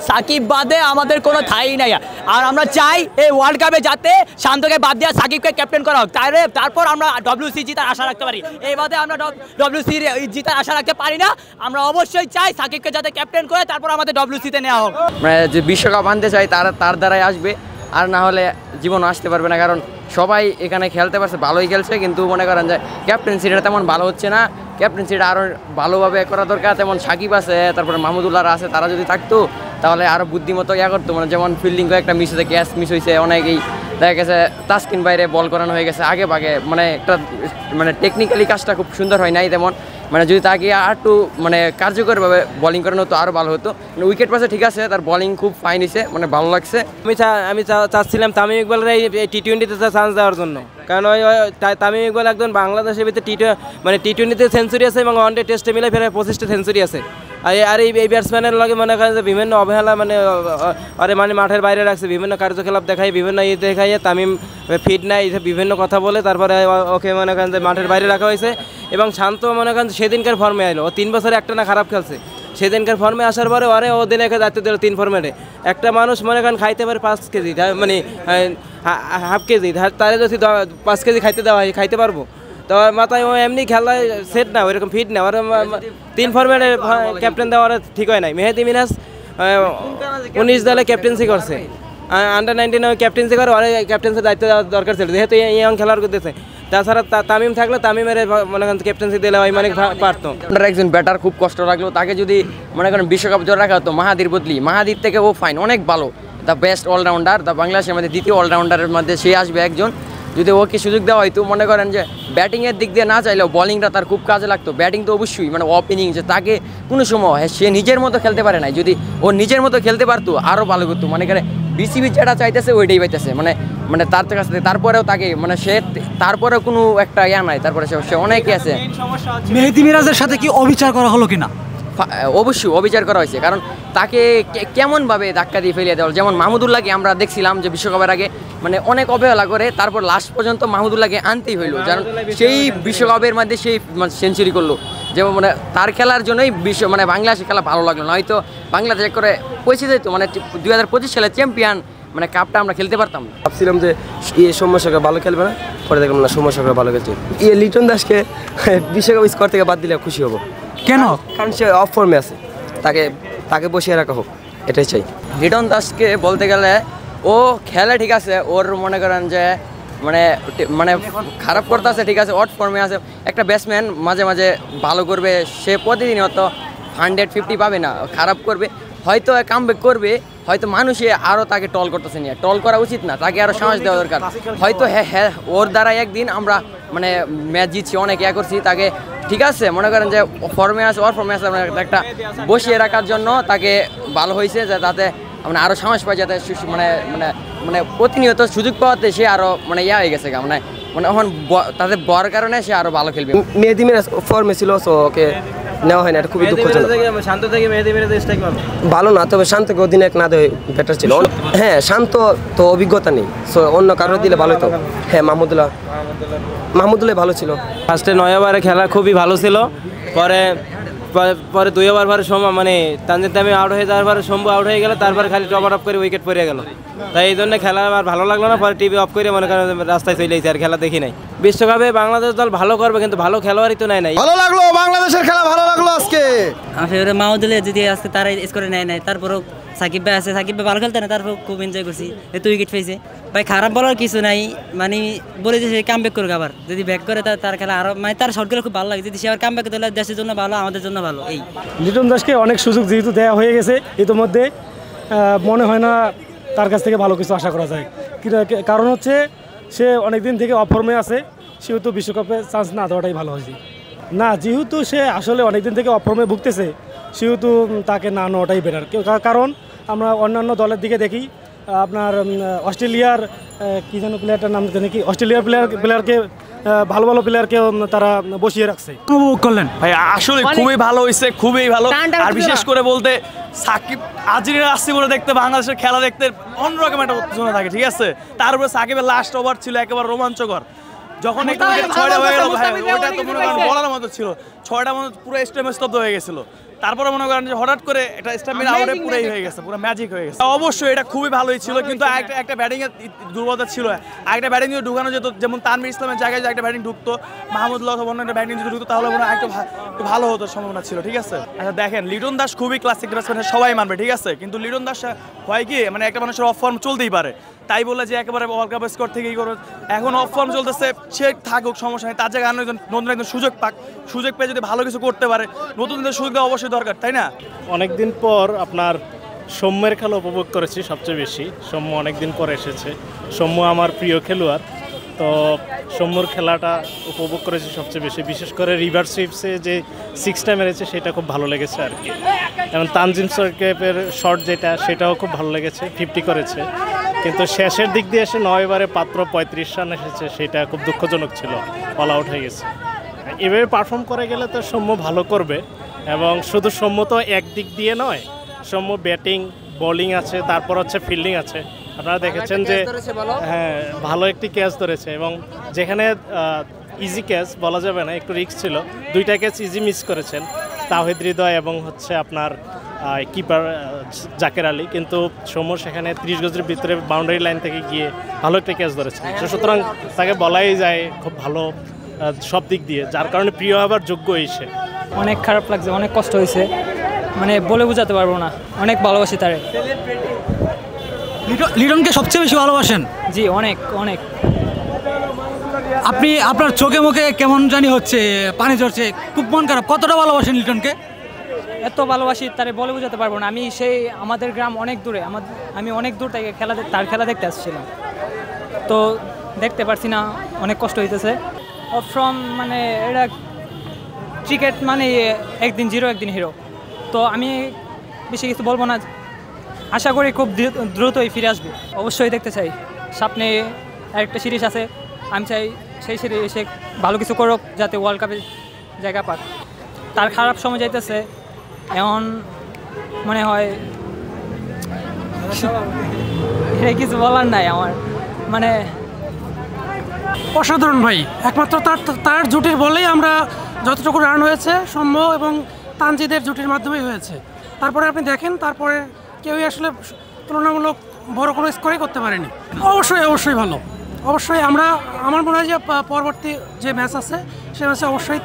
সাকিব বাদে আমাদের কোনো ঠাঁই নাই। আর আমরা চাই এই ওয়ার্ল্ড কাপে যাতে শান্তকে বাদ দিয়ে সাকিবকে ক্যাপ্টেন করা হোক, তারপর আমরা WC জিতার আশা রাখতে পারি। এই বাদে আমরা WC জিতার আশা রাখতে পারি না। আমরা অবশ্যই চাই সাকিবকে যাতে ক্যাপ্টেন করে তারপর আমাদের WC-তে নেওয়া হোক। মানে যে বিশ্বকাপ আনতে চাই তার দ্বারাই আসবে, আর না হলে জীবন আসতে পারবে না। কারণ সবাই এখানে খেলতে পারছে, ভালোই খেলছে, কিন্তু মনে করেন যে ক্যাপ্টেন্সিটা তেমন ভালো হচ্ছে না। ক্যাপ্টেন্সিটা আরও ভালোভাবে করা দরকার। তেমন সাকিব আছে, তারপরে মাহমুদুল্লাহ আছে, তারা যদি থাকতো তাহলে আরও বুদ্ধিমতো করতো। মানে যেমন ফিল্ডিং একটা মিস হয়েছে, ক্যাচ মিস হয়েছে, অনেকেই দেখা গেছে তাসকিন বাইরে বল করানো হয়ে গেছে আগে ভাগে। মানে একটা মানে টেকনিক্যালি কাজটা খুব সুন্দর হয় নাই তেমন। মানে যদি তাকে আর একটু মানে কার্যকরভাবে বোলিং করানো হতো আরও ভালো হতো। মানে উইকেট পাশে ঠিক আছে, তার বোলিং খুব ফাইন হয়েছে, মানে ভালো লাগছে। আমি চাচ্ছিলাম তামিম ইকবালের এই T20-তে চান্স দেওয়ার জন্য, কারণ ওই তামিম ইকবাল একজন বাংলাদেশের ভিতরে T20-তে সেঞ্চুরি আছে এবং ওয়ানডে টেস্টে মিলে ফেরায় 25টা সেঞ্চুরি আছে। আর এই ব্যাটসম্যানের লগে মনে করেন যে বিভিন্ন অবহেলা মানে মাঠের বাইরে রাখছে, বিভিন্ন কার্যকলাপ দেখায়, বিভিন্ন দেখাইয়ে তামিম ফিট নাই, বিভিন্ন কথা বলে তারপরে ওকে মনে করেন যে মাঠের বাইরে রাখা হয়েছে। এবং শান্ত মনে করেন সেদিনকার ফর্মে আইলো, ও 3 বছরে একটা না খারাপ খেলছে। সেদিনকার ফর্মে আসার পরে ও দিনে একে দায়িত্ব দিল 3 ফর্মেটে। একটা মানুষ মনে করেন খাইতে পারে 5 কেজি, মানে হাফ কেজি, তারে যদি 5 কেজি খাইতে দেওয়া হয় খাইতে পারবো? তো মাথায় ও এমনি খেলায় সেট না, ওইরকম ফিট না। ওর 3 ফর্মেটে ক্যাপ্টেন দেওয়ার ঠিক হয় নাই। মেহেদী মিরাজ 19 দলে ক্যাপ্টেন্সি করছে, আন্ডার-19 ক্যাপ্টেন্সি করে, ওর ক্যাপ্টেন্সির দায়িত্ব দেওয়ার দরকার ছিল, যেহেতু ইয়ং খেলার করতেছে। তাছাড়া তামিম থাকলে তামিমের মনে করেন ক্যাপ্টেন্সি দিলে ওই মানে পারতো। একজন ব্যাটার খুব কষ্ট লাগলো, তাকে যদি মনে করেন বিশ্বকাপ জয় রাখা হতো মাহাদির বদলি, মাহাদির থেকে ও ফাইন, অনেক ভালো, দ্য বেস্ট অলরাউন্ডার, দ্য বাংলাদেশের মধ্যে দ্বিতীয় অলরাউন্ডারের মধ্যে সে আসবে একজন। যদি ওকে সুযোগ দেওয়া হয়তো মনে করেন যে ব্যাটিংয়ের দিক দিয়ে না চাইলেও বলিংটা তার খুব কাজে লাগতো। ব্যাটিং তো অবশ্যই, মানে ওপেনিং যে তাকে কোনো সময় সে নিজের মতো খেলতে পারে না, যদি ও নিজের মতো খেলতে পারতো আরও ভালো করতো। মানে BCB যেটা চাইতেছে ওইটাই পাইতেছে, মানে তার কাছ থেকে। তারপরেও তাকে মানে সে তারপরেও কোনো একটা নাই, তারপরে সে অনেকে আছে। মেহেদী মিরাজের সাথে কি অবিচার করা হলো কিনা? অবশ্যই অবিচার করা হয়েছে, কারণ তাকে কেমনভাবে ধাক্কা দিয়ে ফেলিয়ে দেওয়া। যেমন মাহমুদুল্লাহকে আমরা দেখছিলাম যে বিশ্বকাপের আগে মানে অনেক অবহেলা করে, তারপর লাস্ট পর্যন্ত মাহমুদুল্লাহকে আনতেই হইলো, কারণ সেই বিশ্বকাপের মধ্যে সেই সেঞ্চুরি করলো। যেমন মানে তার খেলার জন্যই মানে বাংলাদেশের খেলা ভালো লাগলো, নয়তো বাংলাদেশ করে পৌঁছে যেত মানে 2025 সালে চ্যাম্পিয়ন মানে কাপটা আমরা খেলতে পারতাম। ভাবছিলাম যে সৌম্য ভালো খেলবে না, পরে দেখলাম না সৌম্য ভালো খেলছে। লিটন দাসকে বিশ্বকাপ স্কোর থেকে বাদ দিলে খুশি হবো। কেন? কারণ সে অফ ফর্মে আছে, তাকে বসিয়ে রাখা হোক, এটাই চাই। লিটন দাসকে বলতে গেলে ও খেলে ঠিক আছে, ওর মনে করেন যে মানে খারাপ করতে আছে ঠিক আছে, অট ফর্মে আছে। একটা ব্যাটসম্যান মাঝে মাঝে ভালো করবে, সে প্রতিদিন হয়তো 150 পাবে না, খারাপ করবে, হয়তো কামব্যাক করবে, হয়তো মানুষে আরও তাকে টল করতেছে নিয়ে। টল করা উচিত না, তাকে আরও সাহস দেওয়া দরকার। হয়তো হ্যাঁ ওর দ্বারা একদিন আমরা মানে ম্যাচ জিতছি, অনেক করছি তাকে, ঠিক আছে। মনে করেন যে ফর্মে আছে, ওর ফর্মে আছে, একটা বসিয়ে রাখার জন্য তাকে ভালো হয়েছে, যে তাতে মানে আরও সাহস পায়, যাতে মানে মানে মানে প্রতিনিয়ত সুযোগ পাওয়াতে সে আরও মানে হয়ে গেছে মানে এখন তাদের বড় কারণে সে আরও ভালো খেলবে। মেহেদী মিরাজ ফর্মে ছিল, সো ওকে নেওয়া হয় না, এটা খুবই দুঃখজনক। শান্ত থেকে মেহেদী মিরাজ স্ট্রাইক ভালো না, তবে শান্তকে অধিনায়ক না দেয় বেটার ছিল। হ্যাঁ, শান্ত তো অভিজ্ঞতা নেই, সো অন্য কারো দিলে ভালো হতো। হ্যাঁ, মাহমুদুল্লাহ ভালো ছিল। ফার্স্টে 9 ওভারে খেলা খুবই ভালো ছিল, পরে 2 ওভার পরে মানে তানজিদ তামিম আউট হয়ে যাওয়ার পরে শম্ভু আউট হয়ে গেল, তারপরে খালি টপার অফ করে উইকেট পড়ে গেল। তাই এই জন্য খেলা আর ভালো লাগলো না, পরে টিভি অফ করে মনে করেন রাস্তায় চলে এসেছি, আর খেলা দেখি নাই। বিশ্বকাপে বাংলাদেশ দল ভালো করবে, কিন্তু ভালো খেলোয়াড়ই তো নাই। ভালো লাগলো, বাংলাদেশের খেলা ভালো লাগলো আজকে। আসলে মাহমুদুল্লাহ যদি আজকে তারা স্কোরে নেয় তারপরও সাকিব ভাই আছে, সাকিব ভাই ভালো খেলতে না, তারপর খুব এনজয় করছি, এত উইকেট পেয়েছে। ভাই খারাপ বলার কিছু নাই, মানে বলে যে সে কাম ব্যাক করুক, আবার যদি ব্যাক করে তার খেলা আরও মানে তার শটগুলো খুব ভালো লাগে, যদি সে আবার কাম ব্যাক করতে দেশের জন্য ভালো, আমাদের জন্য ভালো। এই লিটন দাসকে অনেক সুযোগ যেহেতু দেওয়া হয়ে গেছে ইতিমধ্যে, মনে হয় না তার কাছ থেকে ভালো কিছু আশা করা যায়। কারণ হচ্ছে সে অনেকদিন থেকে অফ ফর্মে আছে, সেহেতু বিশ্বকাপে চান্স না দেওয়াটাই ভালো হয়েছে। না, যেহেতু সে আসলে অনেকদিন থেকে অফ ফর্মে ভুগতেছে, সেহেতু তাকে না নেওয়াটাই বেটার। কারণ আমরা অন্যান্য দলের দিকে দেখি, আপনার অস্ট্রেলিয়ার কী যেন প্লেয়ারটার নাম জানি কি, অস্ট্রেলিয়ার প্লেয়ারকে ভালো ভালো প্লেয়ারকে তারা বসিয়ে রাখছে। উপভোগ করলেন ভাই, আসলে খুবই ভালো হয়েছে, খুবই ভালো। আর বিশেষ করে বলতে সাকিব আর্জেন্টিনা আসছে বলে দেখতে, বাংলাদেশের খেলা দেখতে অন্যরকম একটা উত্তেজনা থাকে, ঠিক আছে। তার উপরে সাকিবের লাস্ট ওভার ছিল একেবারে রোমাঞ্চকর, যখন একটা 6টা হয়ে গেল ভাই, ওটা তো মনে করেন বলার মতো ছিল। 6টা মতো পুরো স্টেডিয়ামে স্তব্ধ হয়ে গেছিল। তারপরে মনে করেন যে হঠাৎ করে একটা স্ট্যামিনা আউটে পুরাই হয়ে গেছে, পুরো ম্যাজিক হয়ে গেছে। অবশ্যই এটা খুবই ভালোই ছিল, কিন্তু একটা ব্যাটিং এর দুর্বলতা ছিল। একটা ব্যাটিং যদি ঢুকানো যেত, যেমন তানভীর ইসলামের জায়গায় যে একটা ব্যাটিং ঢুকতো, মাহমুদুল্লাহ অথবা অন্য একটা ব্যাটিং যদি ঢুকতো, তাহলে মনে হয় একটু ভালো হতো, সম্ভাবনা ছিল। ঠিক আছে, আচ্ছা দেখেন লিটন দাস খুবই ক্লাসিক ব্যাটসম্যান, সবাই মানবে। ঠিক আছে, কিন্তু লিটন দাস হয় কি, মানে একটা মানুষের অফ ফর্ম চলতেই পারে, তাই বলে যে একেবারে ওয়ার্ল্ড কাপ স্কোর থেকেই করো। এখন অফ ফর্ম চলতেছে, সে থাকুক, সমস্যা নেই, তার জায়গায় নতুন একজন সুযোগ পাক, সুযোগ পেয়ে যদি ভালো কিছু করতে পারে, নতুনদের সুযোগ দেওয়া অবশ্যই দরকার, তাই না? অনেকদিন পর আপনার সৌম্যের খেলা উপভোগ করেছি সবচেয়ে বেশি। সৌম্য অনেকদিন পর এসেছে, সৌম্য আমার প্রিয় খেলোয়াড়, তো সৌম্যর খেলাটা উপভোগ করেছি সবচেয়ে বেশি। বিশেষ করে রিভার সুইপসে যে 6টা মেরেছে সেটা খুব ভালো লেগেছে আর কি। এবং তানজিম সাকিবের শট যেটা, সেটাও খুব ভালো লেগেছে, 50 করেছে। কিন্তু শেষের দিক দিয়ে এসে 9 ওভারে মাত্র 35 রান এসেছে, সেটা খুব দুঃখজনক ছিল, অল আউট হয়ে গেছে। এভাবে পারফর্ম করে গেলে তো সৌম্য ভালো করবে। এবং শুধু সৌম্য তো একদিক দিয়ে নয়, সৌম্য ব্যাটিং বোলিং আছে, তারপর হচ্ছে ফিল্ডিং আছে। আপনারা দেখেছেন যে হ্যাঁ ভালো একটি ক্যাচ ধরেছে, এবং যেখানে ইজি ক্যাচ বলা যাবে না, একটু রিস্ক ছিল, 2টা ক্যাচ ইজি মিস করেছেন তাওহিদ হৃদয় এবং হচ্ছে আপনার কিপার জাকের আলী। কিন্তু সৌম্য সেখানে 30 গজের ভিতরে বাউন্ডারি লাইন থেকে গিয়ে ভালো একটা ক্যাচ ধরেছেন। সুতরাং তাকে বলাই যায় খুব ভালো সব দিক দিয়ে, যার কারণে প্রিয় হবার যোগ্য এসে। অনেক খারাপ লাগছে, অনেক কষ্ট হয়েছে, মানে বলে বোঝাতে পারবো না, অনেক ভালোবাসি তারে। লিটনকে সবচেয়ে বেশি ভালোবাসেন? জি অনেক অনেক। আপনি আপনার চোখে মুখে কেমন জানি হচ্ছে, পানি ঝরছে, খুব মন খারাপ। কতটা ভালোবাসেন লিটনকে? এত ভালোবাসি তারে বলে বোঝাতে পারবো না। আমি সেই আমাদের গ্রাম অনেক দূরে, আমি অনেক দূর থেকে তার খেলা দেখতে আসছিলাম, তো দেখতে পারছি না, অনেক কষ্ট হইতেছে। ফ্রম মানে এটা ক্রিকেট মানে একদিন জিরো একদিন হিরো, তো আমি বেশি কিছু বলবো না। আশা করি খুব দ্রুতই ফিরে আসবে, অবশ্যই দেখতে চাই। সামনে আরেকটা সিরিজ আছে, আমি চাই সেই সিরিজে ভালো কিছু করুক, যাতে ওয়ার্ল্ড কাপে জায়গা পাক। তার খারাপ সময় যাইতেছে, এমন মনে হয় এটা কিছু বলার নাই আমার, মানে অসাধারণ ভাই। একমাত্র তার জুটির বলেই আমরা যতটুকু রান হয়েছে সৌম্য এবং তানজিদের জুটির মাধ্যমেই হয়েছে। তারপরে আপনি দেখেন, তারপরে কেউই আসলে তুলনামূলক বড় কোনো স্কোরই করতে পারেনি। অবশ্যই ভালো, অবশ্যই। আমার মনে হয় যে পরবর্তী যে ম্যাচ আছে সে ম্যাচে অবশ্যই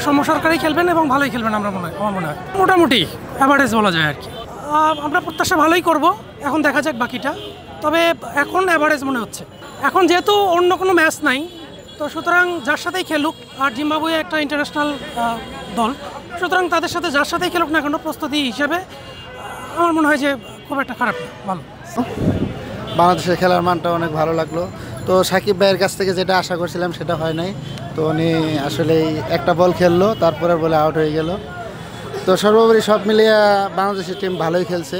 সৌম্য সরকারই খেলবেন এবং ভালোই খেলবেন। আমার মনে হয় মোটামুটি অ্যাভারেজ বলা যায় আর কি। আমরা প্রত্যাশা ভালোই করব, এখন দেখা যাক বাকিটা। তবে এখন অ্যাভারেজ মনে হচ্ছে। এখন যেহেতু অন্য কোনো ম্যাচ নাই, তো সুতরাং যার সাথেই খেলুক, আর জিম্বাবুয়ে একটা ইন্টারন্যাশনাল দল, সুতরাং তাদের সাথে যার সাথেই খেলুক না কেন, প্রস্তুতি হিসেবে আমার মনে হয় যে খুব একটা খারাপ না, ভালো। বাংলাদেশের খেলার মানটা অনেক ভালো লাগলো। তো সাকিব ভাইয়ের কাছ থেকে যেটা আশা করছিলাম সেটা হয় নাই। তো উনি আসলেই একটা বল খেললো, তারপরে বলে আউট হয়ে গেল। তো সর্বোপরি সব মিলিয়ে বাংলাদেশের টিম ভালোই খেলছে।